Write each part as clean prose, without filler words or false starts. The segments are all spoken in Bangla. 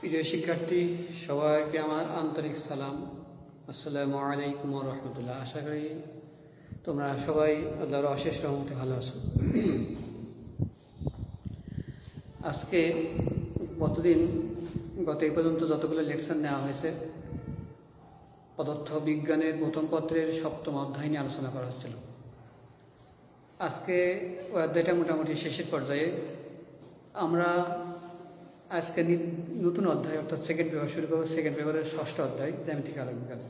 প্রিয় শিক্ষার্থী, সবাইকে আমার আন্তরিক সালাম। আসসালামু আলাইকুম ওয়া রাহমাতুল্লাহ। আশা করি তোমরা সবাই আল্লাহর অশেষ রহমতে ভালো আছো। আজকে গত এই পর্যন্ত যতগুলো লেকচার নেওয়া হয়েছে, পদার্থ বিজ্ঞানের প্রথম পত্রের 7ম অধ্যায় নিয়ে আলোচনা করা হচ্ছিল। আজকে ওই অধ্যায়টা মোটামুটি শেষের পর্যায়ে। আমরা আজকে নতুন অধ্যায় অর্থাৎ সেকেন্ড পেপার শুরু করবো। সেকেন্ড পেপারের 6ষ্ঠ অধ্যায় জ্যামিতিক আলোকবিজ্ঞান।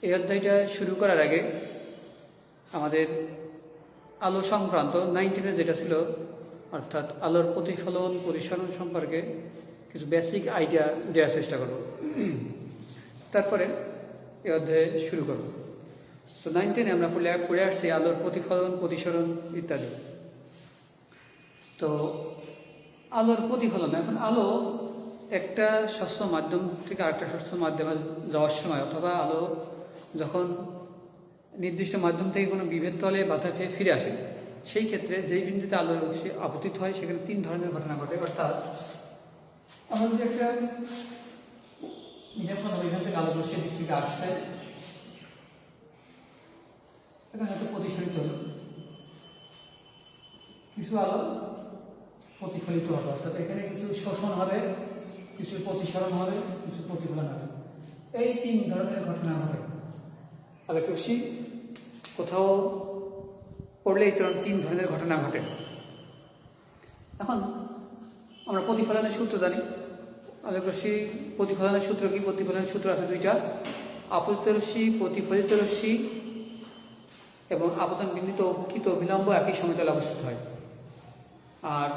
এই অধ্যায়টা শুরু করার আগে আমাদের আলো সংক্রান্ত 19-এ যেটা ছিল, অর্থাৎ আলোর প্রতিফলন পরিসরণ সম্পর্কে কিছু বেসিক আইডিয়া দেওয়ার চেষ্টা করব। তারপরে এই অধ্যায়ে শুরু করব। তো 19-এ আমরা পড়ে আসছি আলোর প্রতিফলন প্রতিসরণ ইত্যাদি। তো আলোর প্রতিফলন, এখন আলো একটা স্বচ্ছ মাধ্যম থেকে আরেকটা স্বচ্ছ মাধ্যমে যাওয়ার সময়, অথবা আলো যখন নির্দিষ্ট মাধ্যম থেকে কোনো বিভেদ তলে বাধা খেয়ে ফিরে আসে, সেই ক্ষেত্রে যেই বিন্দুতে আলো সে আপতিত হয় সেখানে 3 ধরনের ঘটনা ঘটে। অর্থাৎ আমরা যদি একটা ওইখান থেকে আলো বসে দিক থেকে আসছে, এখানে হয়তো প্রতিফলিত হলো, কিছু আলো প্রতিফলিত হবে, অর্থাৎ এখানে কিছু শোষণ হবে, কিছু প্রতিসরণ হবে, কিছু প্রতিফলন হবে। এই 3 ধরনের ঘটনা ঘটে। আলোক রশ্মি কোথাও পড়লে এই 3 ধরনের ঘটনা ঘটে। এখন আমরা প্রতিফলনের সূত্র জানি। আলোক রশ্মি প্রতিফলনের সূত্র কি? প্রতিফলনের সূত্র আছে 2টা: আপতিত রশ্মি, প্রতিফলিত রশ্মি এবং আপতন বিন্দুতে অঙ্কিত অভিলম্ব একই সমতলে অবস্থিত হয়। আর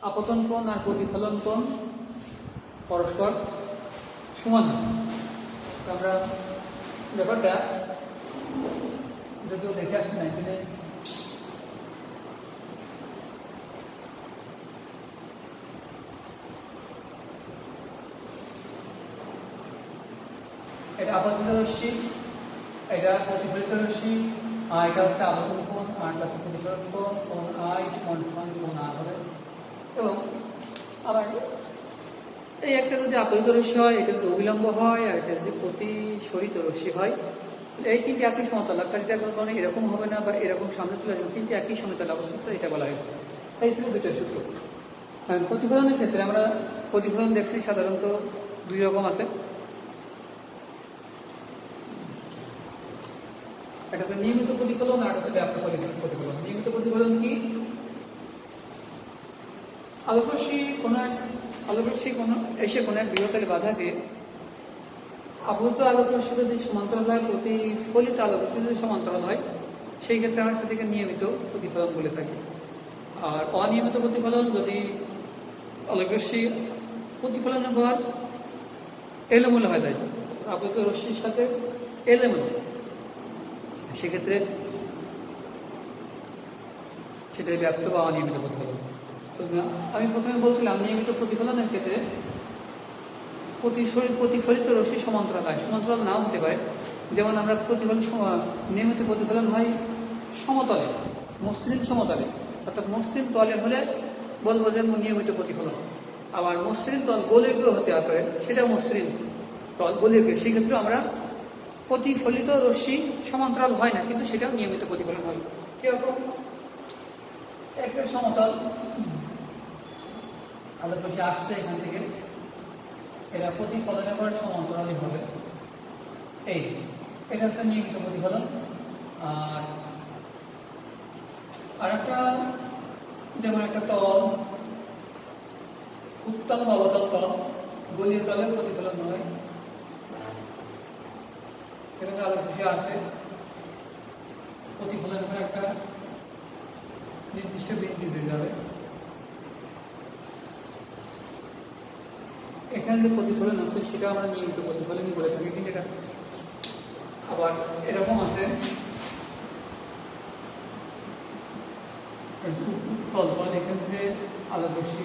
আপতন কোণ আর প্রতিফলন কোণ পরস্পর সমান হয়। আমরা ব্যাপারটা যদিও দেখে আসছি না, এখানে এটা আপতিত রশ্মি, এটা প্রতিফলিত রশ্মি, আর এটা হচ্ছে আপতন কোণ, আর এটা প্রতিফলন কোণ। কোণ আই সমান কোণ আর হবে। এবং আবার এই একটা যদি আপতিত রশ্মি হয়, এটা যদি অবিলম্ব হয়, আর এটা যদি প্রতিসরিত রশ্মি হয়, এই 3টি একই সমতল। একটা যদি কোনো কারণে এরকম হবে না বা এরকম সামনে চলে যাবে, 3টি একই সমতলে অবস্থিত, এটা বলা হয়েছে। এই ছিল 2টা সূত্র। প্রতিফলনের ক্ষেত্রে আমরা প্রতিফলন দেখছি সাধারণত 2 রকম আছে। একটা হচ্ছে নিয়মিত প্রতিফলন, আর একটা হচ্ছে ব্যাপ্ত প্রতিফলন। নিয়মিত প্রতিফলন কি? আলোক রশ্মি এসে কোনো এক বিভবতলে বাধাকে আপতিত আলোক রশ্মি যদি সমান্তরাল হয়, প্রতিফলিত আলোক রশ্মি যদি সমান্তরাল হয়, সেই ক্ষেত্রে আমরা সেটিকে নিয়মিত প্রতিফলন বলে থাকি। আর অনিয়মিত প্রতিফলন, যদি আলোক রশ্মি প্রতিফলনের ঘর এলোমেলো হয়ে যায়, আপতিত রশ্মির সাথে এলোমেলো, সেক্ষেত্রে সেটাই ব্যাপ্ত বা অনিয়মিত প্রতিফলন। আমি প্রথমে বলছিলাম নিয়মিত প্রতিফলনের ক্ষেত্রে প্রতিফলিত রশ্মি সমান্তরাল হয়, সমান্তরাল নাও হতে পারে। যেমন আমরা নিয়মিত প্রতিফলন হয় সমতলে, মসৃণ সমতলে, অর্থাৎ মসৃণ তলে হলে বলবো যে নিয়মিত প্রতিফলন। আবার মসৃণ তল গোলকীয় হতে পারে, সেটা মসৃণ তল গোলকীয়, সেই ক্ষেত্রে আমরা প্রতিফলিত রশ্মি সমান্তরাল হয় না, কিন্তু সেটাও নিয়মিত প্রতিফলন হয়। এরকম একটা সমতল আলোক রশ্মি আসছে এখান থেকে, এরা প্রতিফলনের পর সমান্তরালই হবে। এটা হচ্ছে নিয়মিত প্রতিফলন। আর একটা, যেমন একটা তল, উত্তল বা অবতল তল, গোলীয় তলের প্রতিফলন হয়। এখানে আলোক রশ্মি আছে, প্রতিফলন করে একটা নির্দিষ্ট বিন্দুতে যাবে। এখানে যে প্রতিফলন আছে সেটা আমরা নিয়মিত প্রতিফলনই বলে থাকি। কিন্তু এটা আবার এরকম আছে, উত্তল তল, এখান থেকে আলোক রশ্মি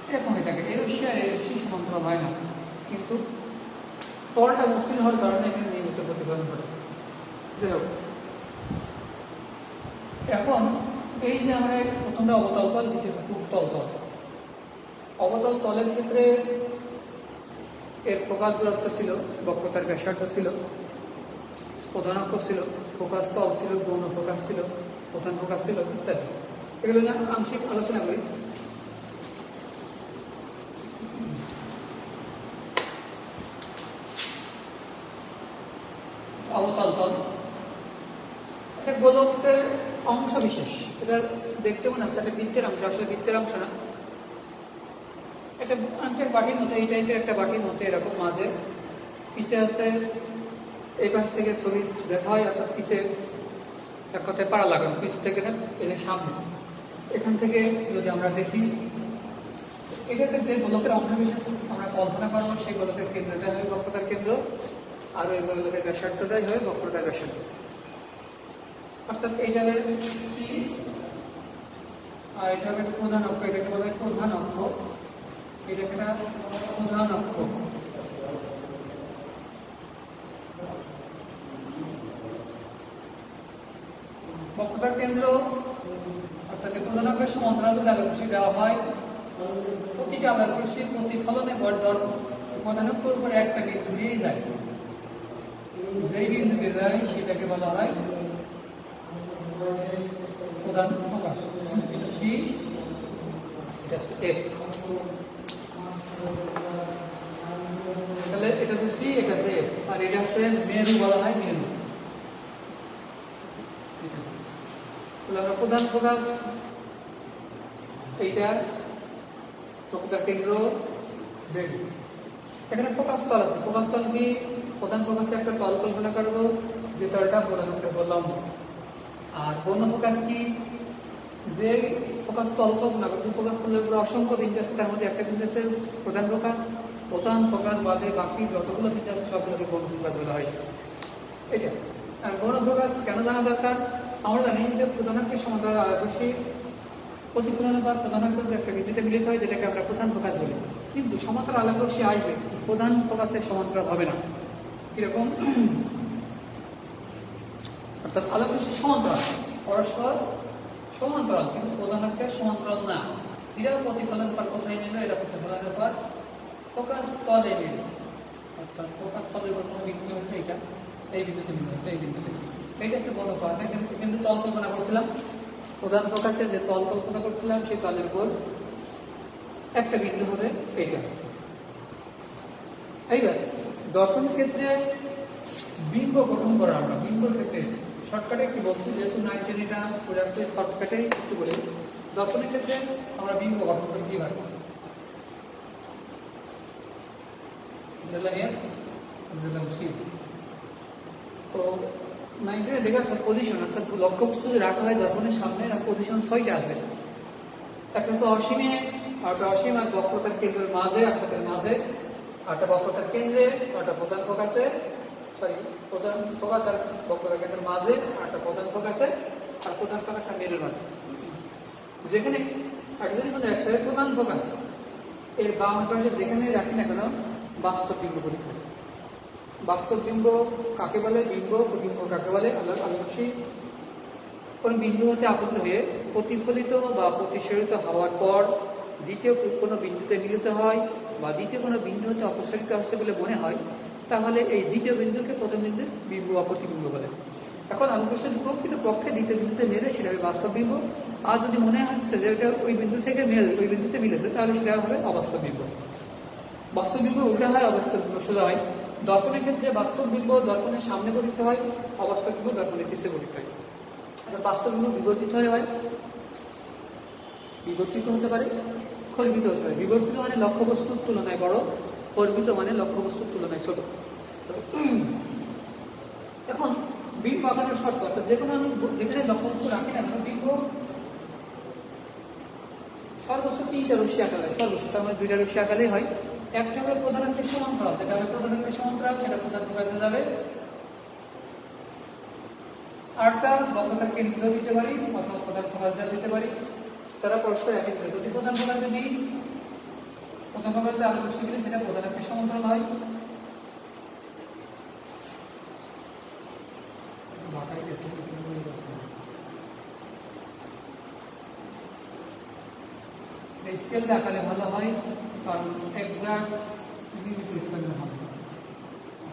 এরকম হয়ে থাকে। এই রশ্মি আর এই রশ্মি সমান্তরাল হয় না, কিন্তু তলটা মসৃণ হওয়ার কারণে এখানে নিয়মিত প্রতিফলন ঘটে। যাই হোক, এখন এই যে আমরা প্রথমটা অবতল তল, দ্বিতীয় হচ্ছে উত্তল তল। অবতল তলের ক্ষেত্রে এর ফোকাস দূরত্ব ছিল, বক্রতার ব্যাসার্ধ ছিল, প্রধান অক্ষ ছিল, ফোকাস তল ছিল, গৌণ ফোকাস ছিল, প্রধান ফোকাস ছিল ইত্যাদি। এগুলো নিয়ে আংশিক আলোচনা করি। অবতল তল একটা গোলকের অংশ বিশেষ, এটা দেখতে মনে হচ্ছে একটা বৃত্তের অংশ, আসলে বৃত্তের অংশ না। একটা বাটির মতো, এই টাইপের একটা বাটির মতো এরকম মাঝে পিছে আছে, এই পাশ থেকে ছবি দেখা হয়, অর্থাৎ পিছে এক কথায় পাড়া লাগানো, পিছ থেকে না এনে সামনে। এখান থেকে যদি আমরা দেখি, এটাতে যে গোলকের অংশ বিশেষ আমরা কল্পনা করবো, সেই গোলকের কেন্দ্রটাই হয় বক্রতার কেন্দ্র, আর ওই গোলকের ব্যাসার্ধটাই হয় বক্রতার ব্যাসার্ধ। অর্থাৎ এইটা হবে সি, আর এটা হবে প্রধান অক্ষ, এটাকে বলা হয় প্রধান অক্ষ, এটা একটা প্রধান অক্ষ। বক্রতার কেন্দ্র অর্থাৎ প্রধান অক্ষের সমান্তরাল যদি আলোকরশ্মি দেওয়া হয়, প্রতিটি আলোকরশ্মির প্রতিফলনে বর্ধন প্রধান অক্ষের উপরে একটা বিন্দু দিয়ে যায়, যেই বিন্দুতে যায় সেটাকে বলা হয় প্রধান ফোকাস। এটা সি, এটা এফ। তাহলে এটা হচ্ছে সি, এটা হচ্ছে এফ, আর এটা হচ্ছে মেরু, বলা হয় মেরু। তাহলে আমরা প্রধান ফোকাস, এইটা ফোকাসের কেন্দ্র মেরু। এখানে ফোকাস তল আছে, ফোকাস তল কি প্রধান ফোকাসে একটা তল কল্পনা করবো, যে তলটা প্রধান অক্ষে বললাম। আর গৌণ ফোকাস কি, যে ফোকাস তল কল্পনা করছে, ফোকাস তলের উপরে অসংখ্য বিন্দু আছে, তার মধ্যে একটা বিন্দু আছে প্রধান ফোকাস। প্রধান ফোকাস বাদে বাকি যতগুলো বিন্দু আছে সবগুলোকে গৌণ ফোকাস বলা হয়। এটা আর গৌণ ফোকাস কেন জানা দরকার? আমরা জানি যে প্রধান অক্ষের সমান্তরাল আলোকরশ্মি প্রতিফলনের পর প্রধান অক্ষের একটা বিন্দুতে মিলিত হয়, যেটাকে আমরা প্রধান ফোকাস বলি। কিন্তু সমান্তরাল আলোকরশ্মি আসবে, প্রধান ফোকাসের সমান্তরাল হবে না। কিরকম? অর্থাৎ আলোকরশ্মি সমান্তরাল, পরস্পর সমান্তরাল, কিন্তু প্রধান অক্ষের সমান্তরাল না। এরা প্রতিফলন পর কোথায় মিলবে? এটা প্রতিফলনের পর ফোকাস তলে মিলবে। অর্থাৎ ফোকাস তলের উপর কোনো বিন্দু হচ্ছে, এটা এই বিন্দুতে মিলবে, এই বিন্দুতে। এইটা হচ্ছে বড় ফোকাস। কিন্তু তল কল্পনা করছিলাম, প্রধান ফোকাসে যে তল কল্পনা করছিলাম, সেই তলের উপর একটা বিন্দু হবে এইটা। এইবার দর্পণের ক্ষেত্রে বিম্ব গঠন করা, আমরা বিম্বর ক্ষেত্রে শর্টকাটে একটু বলছি, যেহেতু 9 10 এটা বোঝাচ্ছে, শর্টকাটে একটু বলে। দর্পণের ক্ষেত্রে আমরা বিম্ব গঠন করি কিভাবে? তো 9 10 দেখা যাচ্ছে পজিশন, অর্থাৎ লক্ষ্যবস্তু যদি রাখা হয় দর্পণের সামনে, পজিশন 6টা আছে। একটা হচ্ছে অসীমে, আর একটা অসীম আর বক্রতার কেন্দ্রের মাঝে, আটটার মাঝে, আটটা বক্রতার কেন্দ্রে, আটটা প্রধান ফোকাসে, প্রধান ফোকাস আর বক্রতার কেন্দ্রের মাঝে, আটটা প্রধান ফোকাসে, আর প্রধান ফোকাস আর মেরুর মাঝে। যেখানে একটা যদি মনে রাখতে হবে, প্রধান ফোকাস এর বাম পাশে যেখানে রাখি না কেন, বাস্তব বিম্ব পরীক্ষা। বাস্তব বিম্ব কাকে বলে? বিম্ব প্রতিবিম্ব কাকে বলে? আলোকরশ্মি কোন বিন্দু হতে আবদ্ধ হয়ে প্রতিফলিত বা প্রতিসরিত হওয়ার পর দ্বিতীয় কোনো বিন্দুতে মিলিত হয়, বা দ্বিতীয় কোনো বিন্দু হতে অপসারিত আসছে বলে মনে হয়, তাহলে এই দ্বিতীয় বিন্দুকে প্রথম বিন্দুর বিম্ব বা প্রতিবিম্ব বলে। এখন আলোকরশ্মি প্রকৃত পক্ষে দ্বিতীয় বিন্দুতে মেলে, সেটা হবে বাস্তব বিম্ব। আর যদি মনে হচ্ছে যে এটা ওই বিন্দু থেকে ওই বিন্দুতে মিলেছে, তাহলে সেটা হবে অবাস্তব বিম্ব। বাস্তব বিম্ব উল্টা হয়, অবাস্তব বিম্ব সোজা হয়। দর্পণের ক্ষেত্রে বাস্তব বিম্ব দর্পণের সামনে পরীক্ষা হয়, অবাস্তব বিম্ব দর্পণের পিছিয়ে পরীক্ষা হয়। বাস্তব বিম্ব বিবর্তিত হতে পারে, বিবর্তিত হতে পারে, খর্বিত হতে পারে। বিবর্তিত মানে লক্ষ্যবস্তুর তুলনায় বড়, খর্বিত মানে লক্ষ্যবস্তুর তুলনায় ছোট। এখন বিম্ব আকারের শর্ত, অর্থাৎ যে কোনো আমি যেখানে লক্ষ্যবস্তু রাখি না কেন, বিম্ব সর্বোচ্চ 3টা রশ্মি আকালে, সর্বোচ্চ তার মধ্যে 2টা রশ্মি আকালেই হয়। একটা হলো প্রধান অক্ষের সমান্তরাল, যেটা হবে প্রধান অক্ষের সমান্তরাল, সেটা প্রধান ফোকাসে যাবে। আরটা বক্রতার কেন্দ্র দিতে পারি, অথবা প্রধান ফোকাস দিতে পারি, তারা পরস্পর একই। যদি প্রধান ফোকাস যদি প্রধান ফোকাসে আলোকরশ্মি দিলে, সেটা প্রধান অক্ষের সমান্তরাল হয়। স্কেল আকারে ভালো হয়, কারণ এক্সাক্ট স্কেল হবে,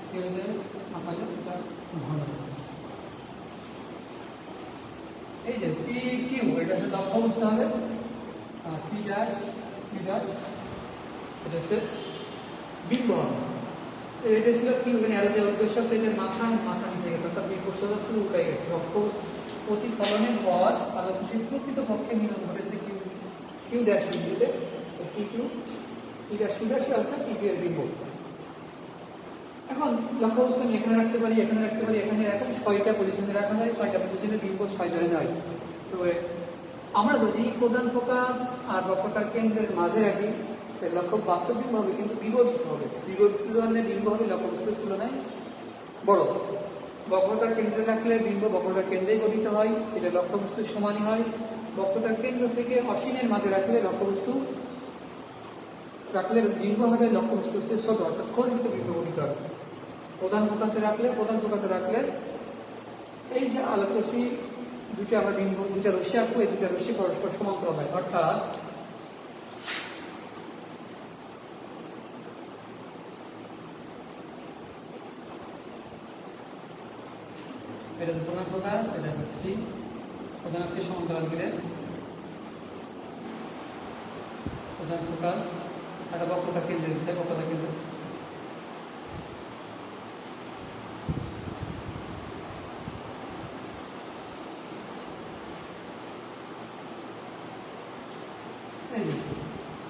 স্কেল আকারে এটা ভালো হয়। এই যে পি কিউ, এটা হচ্ছে লক্ষ্য বুঝতে হবে, পি ড্যাশ কিউ ড্যাশ এটা হচ্ছে বিম্ব হবে। এটা ছিল কিউ, মানে আরো যে উদ্দেশ্য আছে এটার মাথা নিচে গেছে, অর্থাৎ বিম্ব সোজা ছিল উল্টাই গেছে। লক্ষ্য প্রতিফলনের পর আলোকরশ্মির প্রকৃত পক্ষে মিলন ঘটেছে কিউ কিউ ড্যাশ বিন্দুতে। P Q P dash Q dash আছে পি কিউ এর বিম্ব। এখন লক্ষ্যবস্তু আমি এখানে রাখতে পারি, এখানে রাখতে পারি, এখানে এরকম 6টা পজিশনে রাখা যায়, 6টা পজিশনে বিম্ব 6 ধরনের হয়। তো আমরা যদি প্রধান ফোকাস আর বক্রতার কেন্দ্রের মাঝে রাখি, লক্ষ্য বাস্তব বিম্ব হবে কিন্তু বিবর্তিত হবে। বিবর্তিত ধরনের বিম্ব হবে লক্ষ্যবস্তুর তুলনায় বড়। বক্রতার কেন্দ্রে রাখলে বিম্ব বক্রতার কেন্দ্রেই গঠিত হয়, এটা লক্ষ্যবস্তুর সমানই হয়। বক্রতার কেন্দ্র থেকে অসীমের মাঝে রাখলে বিম্ব হবে লক্ষ্যবস্তুর চেয়ে ছোট, অর্থাৎ খণ্ডিত বিম্ব গঠিত হবে। প্রধান ফোকাসে রাখলে এই যে আলোকরশ্মি দুইটা আমরা বিম্ব দুইটা রশ্মি আঁকবো, এই দুইটা রশ্মি পরস্পর সমান্তরাল হয়, অর্থাৎ এটা হচ্ছে প্রধান ফোকাস, এটা হচ্ছে প্রধানকে সমান্তরাল করে প্রধান ফোকাস, একটা বক্রতা কেন্দ্র দিতে বক্রতা কেন্দ্র।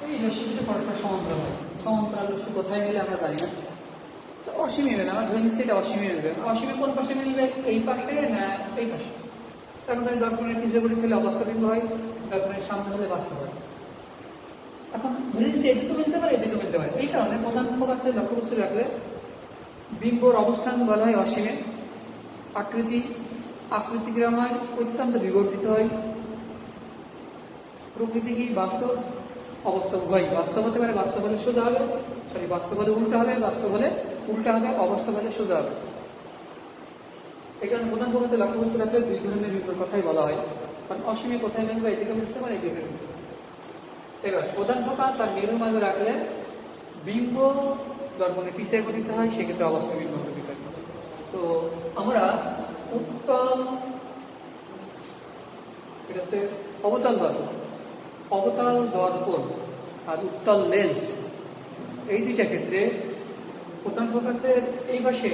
এই রশ্মিটা পরস্পর সমান্তরাল হয়। সমান্তরাল রশ্মি কোথায় মিলে আমরা জানি না, তো অসীমে মিলে আমরা ধরে নিচ্ছি এটা অসীমে মিলবে। অসীমে কোন পাশে মিলবে, এই পাশে না এই পাশে? তার মানে দর্পণের নিচে গড়ি হলে অবাস্তব বিম্ব হয়, দর্পণের সামনে হলে বাস্তব হয়। এখন ধরে নিচ্ছি এদিকে মিলতে পারে, এদিকে মিলতে পারে। এই কারণে প্রধান ফোকাসে লক্ষ্যবস্তু রাখলে বিম্বর অবস্থান বলা হয় অসীমে, আকৃতিগ্রাম হয়, অত্যন্ত বিবর্তিত হয়। প্রকৃতি কি বাস্তব অবাস্তব উভয়। বাস্তব হতে পারে, বাস্তব হলে সোজা হবে, বাস্তব হলে উল্টা হবে, বাস্তব হলে উল্টা হবে, অবাস্তব হলে সোজা হবে। এই কারণে প্রধান ফোকাসে লক্ষ্যবস্তু রাখলে দুই ধরনের বিম্বের কথাই বলা হয়, কারণ অসীমে কোথায় মিলবে, এদিকে মিলতে পারে, এদিকে মিলবে। এবার প্রধান ফোকাস আর মেরুর মাঝে রাখলে বিম্ব দর্পণে পিছিয়ে গঠিত হয়, সেক্ষেত্রে অবাস্তব বিম্ব গঠিত হয়। তো আমরা উত্তল, এটা হচ্ছে অবতল দর্পণ আর উত্তল লেন্স, এই দুইটা ক্ষেত্রে প্রধান ফোকাসের এই পাশে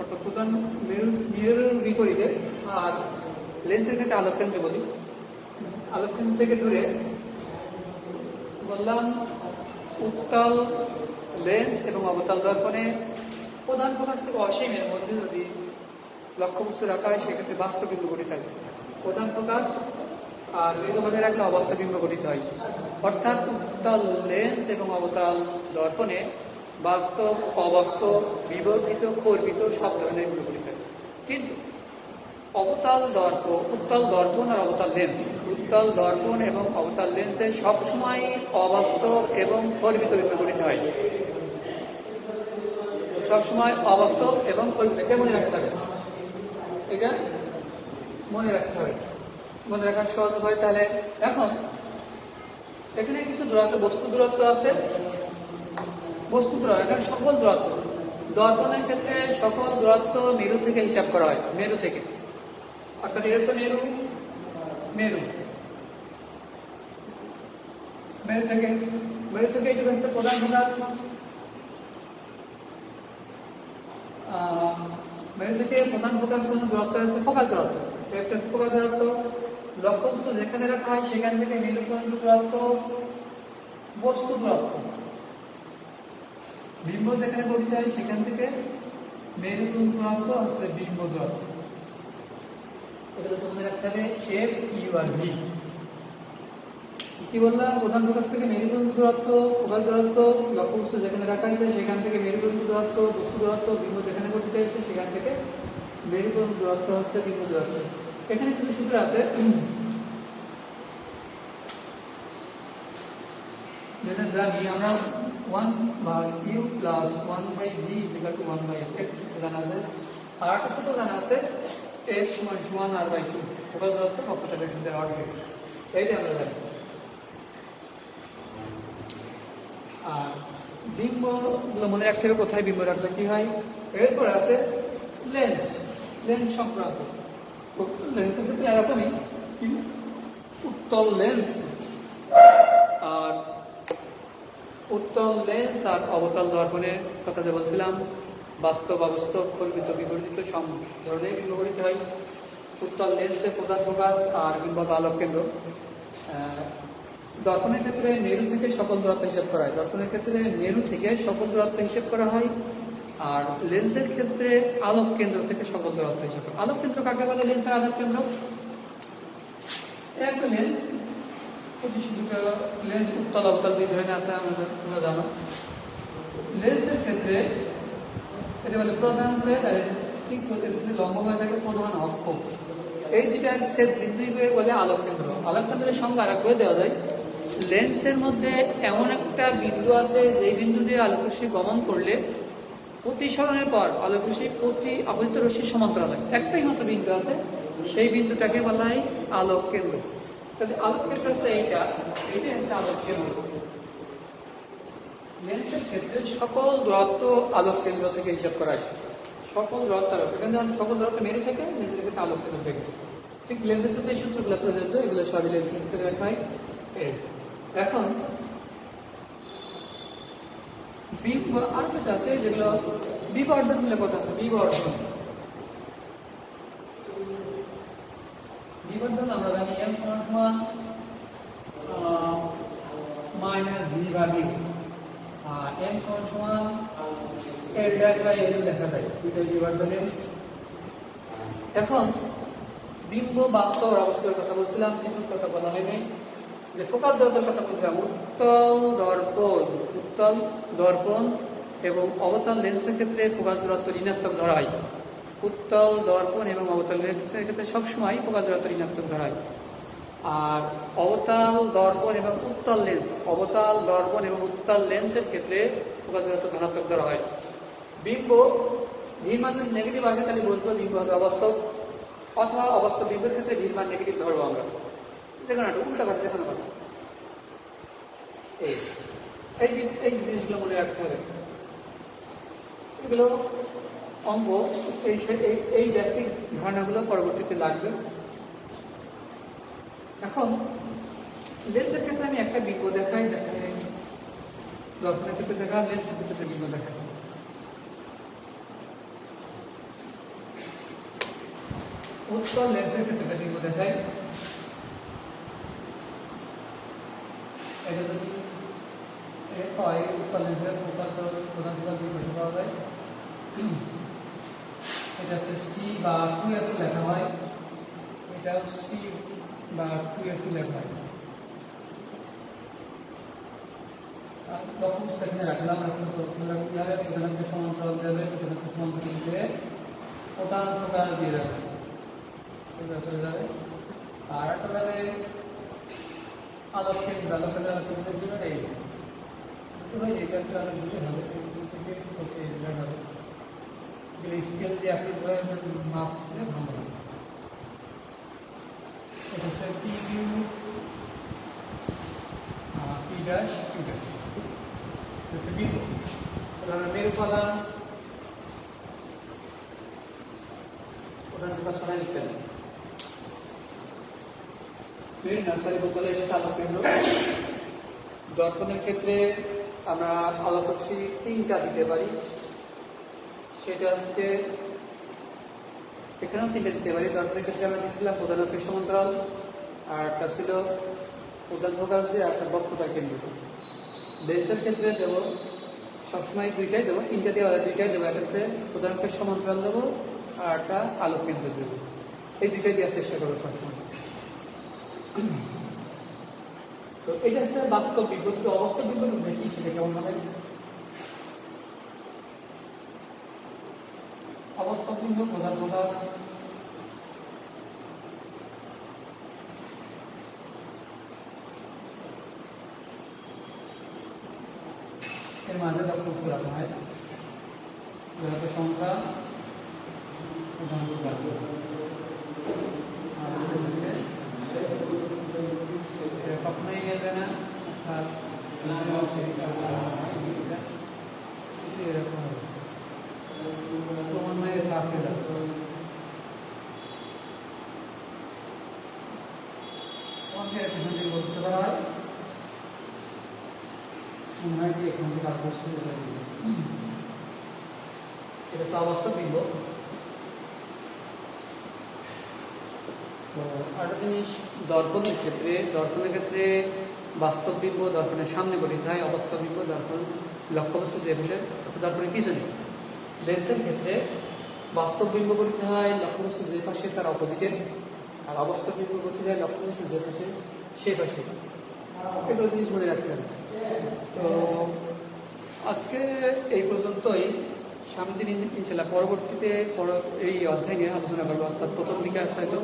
অর্থাৎ প্রধান মেরুর বিপরীতে, আর লেন্সের ক্ষেত্রে আলোককেন্দ্র বলি, আলোককেন্দ্র থেকে দূরে বললাম উত্তল লেন্স এবং অবতল দর্পণে প্রধান ফোকাস থেকে অসীমের মধ্যে যদি লক্ষ্যবস্তু রাখা হয়, সেক্ষেত্রে বাস্তব বিম্ব গঠিত হয়। প্রধান ফোকাস আর মেরু মাঝে রাখলে অবাস্তব বিম্ব গঠিত হয়, অর্থাৎ উত্তল লেন্স এবং অবতল দর্পণে বাস্তব, অবাস্তব, বিবর্তিত, খর্বিত সব ধরনের বিম্ব গঠিত হয়। কিন্তু উত্তল দর্পণ আর অবতল লেন্স, উত্তল দর্পণ এবং অবতল লেন্সে সবসময় অবাস্তব এবং খর্বিত বিম্ব গঠিত হয়। সবসময় অবাস্তব এবং খর্বিত, এটা মনে রাখতে হবে, এটা মনে রাখতে হবে, মনে রাখার সহজ হয়। তাহলে এখন এখানে কিছু দূরত্ব, বস্তু দূরত্ব আছে, বস্তু দূরত্ব, এখানে সকল দূরত্ব দর্পণের ক্ষেত্রে সকল দূরত্ব মেরু থেকে হিসাব করা হয়, মেরু থেকে, অর্থাৎ এটা হচ্ছে মেরু থেকে এইটুকু হচ্ছে প্রধান ফোকাস, মেরু থেকে প্রধান ফোকাস পর্যন্ত দূরত্ব আছে ফোকাস দূরত্ব, একটা ফোকাস দূরত্ব। লক্ষ্যবস্তু যেখানে রাখা হয় সেখান থেকে মেরু পর্যন্ত দূরত্ব বস্তু দূরত্ব। বিম্ব যেখানে গঠিত হয় সেখান থেকে মেরু পর্যন্ত দূরত্ব হচ্ছে বিম্ব দূরত্ব। এটা তোমাদের রাখতে হবে এফ ইউ আর ভি। কি বললাম, প্রধান ফোকাস থেকে মেরু পর্যন্ত দূরত্ব ফোকাস দূরত্ব, লক্ষ্যবস্তু যেখানে রাখা হয়েছে সেখান থেকে মেরু পর্যন্ত দূরত্ব বস্তু দূরত্ব, বিম্ব যেখানে গঠিত হয়েছে সেখান থেকে মেরু পর্যন্ত দূরত্ব হচ্ছে বিম্ব দূরত্ব। এখানে কিছু সূত্র আছে, যেটা জানি আমরা 1/u + 1/v = 1/f, একটা সূত্র জানা আছে। আর একটা সূত্র জানা আছে f = r/2, ফোকাস দূরত্ব বক্রতা ব্যাসার্ধের অর্ধেক, এইটা আমরা জানি। আর বিম্বগুলো মনে রাখতে হবে কোথায় বিম্ব রাখলে কি হয়। এরপর আছে লেন্স, লেন্স সংক্রান্ত। তো লেন্সের ক্ষেত্রে এরকমই উত্তল লেন্স আর উত্তল লেন্স আর অবতল দর্পণের কথা যে বলছিলাম, বাস্তব অবাস্তব কল্পিত বিপরীত সব ধরনের বিম্ব গঠিত হয়। উত্তল লেন্সের প্রধান ফোকাস আর বিম্ব আলোক কেন্দ্র। দর্পণের ক্ষেত্রে মেরু থেকে সকল দূরত্ব হিসাব করা হয়, দর্পণের ক্ষেত্রে মেরু থেকে সকল দূরত্ব হিসাব করা হয়। আর লেন্সের ক্ষেত্রে আলোক কেন্দ্র থেকে সকল দূরত্ব হিসাব করা। আলোক কেন্দ্র কাকে বলে? লেন্সের আলোক কেন্দ্র একটা লেন্স, লেন্স উত্তল অবতল দুই ধরনের আছে, তোমরা জানো। লেন্সের ক্ষেত্রে এটা বলে প্রধান সেট, আর ঠিক লম্ব হয়ে থাকে প্রধান অক্ষ। এই দুইটা সেট বিন্দুই বলে আলোক কেন্দ্র। আলোক কেন্দ্রের সংজ্ঞা আর করে দেওয়া যায়, লেন্সের মধ্যে এমন একটা বিন্দু আছে যে বিন্দু দিয়ে আলোকরশ্মি গমন করলে প্রতিসরণের পর আলোকরশ্মি প্রতি আপতিত রশ্মির সমান্তরাল হয়। একটাই মাত্র বিন্দু আছে, সেই বিন্দুটাকে বলা হয় আলোক কেন্দ্র। তাহলে আলোক কেন্দ্র হচ্ছে এইটাই হচ্ছে আলোক কেন্দ্র। লেন্সের ক্ষেত্রে সকল দূরত্ব আলোক কেন্দ্র থেকে হিসাব করা হয়। সকল দূরত্ব আলোক কেন্দ্র, সকল দূরত্ব মেরু থেকে, লেন্সের ক্ষেত্রে আলোক কেন্দ্র থেকে। ঠিক লেন্সের ক্ষেত্রে সূত্রগুলো প্রযোজ্য, এগুলো সবই লেন্সের ক্ষেত্রে লেখা হয়। এখন আর কিছু আছে যেগুলো বিবর্ধন বলে কথা আছে। বিবর্ধন আমরা জানি m সমান মাইনাস v বাই d, আর m সমান l ড্যাশ বাই l লেখা যায়, দুইটাই বিবর্ধনের। এখন বিম্ব বাস্তব অবস্থার কথা বলছিলাম, কিছু কথা বলা হয়নি, যে ফোকাস দৈর্ঘ্যের কথা বলছিলাম। উত্তল দর্পণ এবং অবতল লেন্সের ক্ষেত্রে ফোকাস দূরত্ব ঋণাত্মক ধরা হয়। উত্তল দর্পণ এবং অবতল লেন্সের ক্ষেত্রে সবসময় ফোকাস দূরত্ব ঋণাত্মক ধরা হয়। আর অবতল দর্পণ এবং উত্তল লেন্সের ক্ষেত্রে ফোকাস দূরত্ব ধনাত্মক ধরা হয়। বিম্ব ভির মান যদি নেগেটিভ আসে তাহলে বুঝবো বিম্ব হবে অবাস্তব, অথবা অবাস্তব বিম্বের ক্ষেত্রে ভির মান নেগেটিভ ধরবো আমরা। যেখানে একটা উল্টা কথা, যেখানে কথা এই জিনিসগুলো মনে রাখতে হবে। এগুলো অঙ্ক, এই বেসিক ধারণাগুলো পরবর্তীতে লাগবে। এখন লেন্সের ক্ষেত্রে আমি একটা বিম্ব দেখাই, দর্পণের ক্ষেত্রে দেখা, লেন্সের ক্ষেত্রে বিম্ব দেখাই। উত্তল লেন্সের ক্ষেত্রে বিম্ব দেখাই। এটা যদি এফ হয়, উত্তল লেন্সের প্রধান ফোকাস দুই পাশে পাওয়া যায়। এটা হচ্ছে সি বা 2f লেখা হয়, এটাও সি বা 2f লেখা হয়। লক্ষ্য সেখানে রাখলাম, এখন কি হবে, প্রধানকে সমান্তরাল দেবে, প্রধানকে সমান্তরাল দিয়ে প্রধান ফোকাস দিয়ে রাখবে, এটা চলে যাবে। আর একটা যাবে আলোক কেন্দ্র, এই এটা একটু আরো বুঝে হবে, স্কেল দিয়ে আপনি মাপ দিলে ভালো হবে। এটা হচ্ছে পি কিউ, পি ড্যাশ, বিন্দু মেরু উপাদান, প্রধান ফোকাস সরাই লিখতে হবে। নার্সারি বলে আলোক কেন্দ্র। দর্পণের ক্ষেত্রে আমরা আলোকরশ্মি তিনটা দিতে পারি, সেটা হচ্ছে এখানেও তিনটা দিতে পারি। দর্পণের ক্ষেত্রে আমরা দিচ্ছিলাম প্রধান অক্ষের সমান্তরাল, আর একটা ছিল প্রধান ফোকাস দিয়ে, আর একটা বক্রতার কেন্দ্র। লেন্সের ক্ষেত্রে দেবো সবসময় দুইটাই দেবো, তিনটা দেওয়া দুইটাই দেবো, একটা হচ্ছে প্রধান অক্ষের সমান্তরাল দেবো, আর একটা আলোক কেন্দ্র দেবো। এই দুইটাই দেওয়ার চেষ্টা করবো সবসময়। তো এটা হচ্ছে বাস্তব বিম্ব। কিন্তু অবাস্তব বিম্ব দেখি সেটা কেমন হবে। অবাস্তব বিম্ব প্রধান ফোকাস, এর মাঝে লক্ষ্য রাখা হয়, সংখ্যা প্রধান ফোকাস। কখনোই গেবে না। আমাকে এখান থেকে করতে পারা হয় সময় দিয়ে এখান থেকে আরো শুরু করে দিবে। এটা হচ্ছে অবাস্তব বিম্ব। তো আরেকটা জিনিস, দর্পণের ক্ষেত্রে বাস্তব বিম্ব দর্পণের সামনে গঠিত হয়, অবাস্তব বিম্ব দর্পণ লক্ষ্যবস্তু যে বিষয় দর্পণের পিছনে। লেন্সের ক্ষেত্রে বাস্তব বিম্ব গঠিত হয় লক্ষ্যবস্তু যে পাশে তার অপোজিটের, আর অবাস্তব বিম্ব গঠিত হয় লক্ষ্যবস্তু যে পাশে সেই পাশে। এগুলো জিনিস মনে রাখতে হবে। তো আজকে এই পর্যন্তই। সামনের দিন ইনশাল্লাহ পরবর্তীতে এই অধ্যায় নিয়ে আলোচনা করবো। অর্থাৎ প্রথম দিকে আছে হয়তো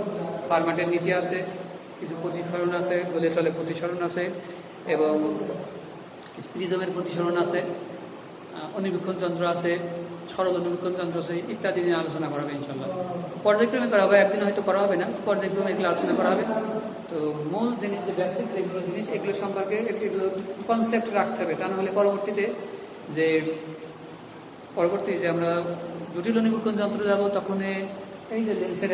ফার্মাটের নীতি আছে, কিছু প্রতিসরণ আছে, বলে চলে প্রতিসরণ আছে, এবং প্রিজমের প্রতিসরণ আছে, অনুবীক্ষণ যন্ত্র আছে, সরল অনুবীক্ষণ যন্ত্র আছে, ইত্যাদি নিয়ে আলোচনা করা হবে ইনশাল্লাহ। পর্যায়ক্রমে করা হবে, একদিন হয়তো করা হবে না, পর্যায়ক্রমে এগুলো আলোচনা করা হবে। তো মূল জিনিস যে বেসিক যেগুলো জিনিস, এগুলো সম্পর্কে এগুলো কনসেপ্ট রাখতে হবে। তা নাহলে পরবর্তীতে যে আমরা জটিল অনুবীক্ষণ যন্ত্র যাবো, তখন এই যে লেন্সের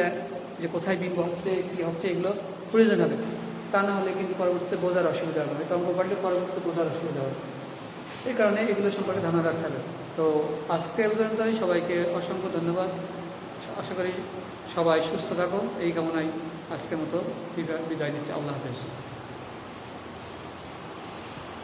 যে কোথায় বিম্ব হচ্ছে, কী হচ্ছে, এগুলো প্রয়োজন হবে। তা না হলে কিন্তু পরবর্তীতে বোঝার অসুবিধা হবে, অঙ্ক পারলে পরবর্তীতে বোঝার অসুবিধা হবে। এই কারণে এগুলো সম্পর্কে ধারণা রাখতে হবে। তো আজকে পর্যন্তই, সবাইকে অসংখ্য ধন্যবাদ। আশা করি সবাই সুস্থ থাকো, এই কামনায় আজকের মতো বিদায় দিচ্ছি। আল্লাহ হাফেজ।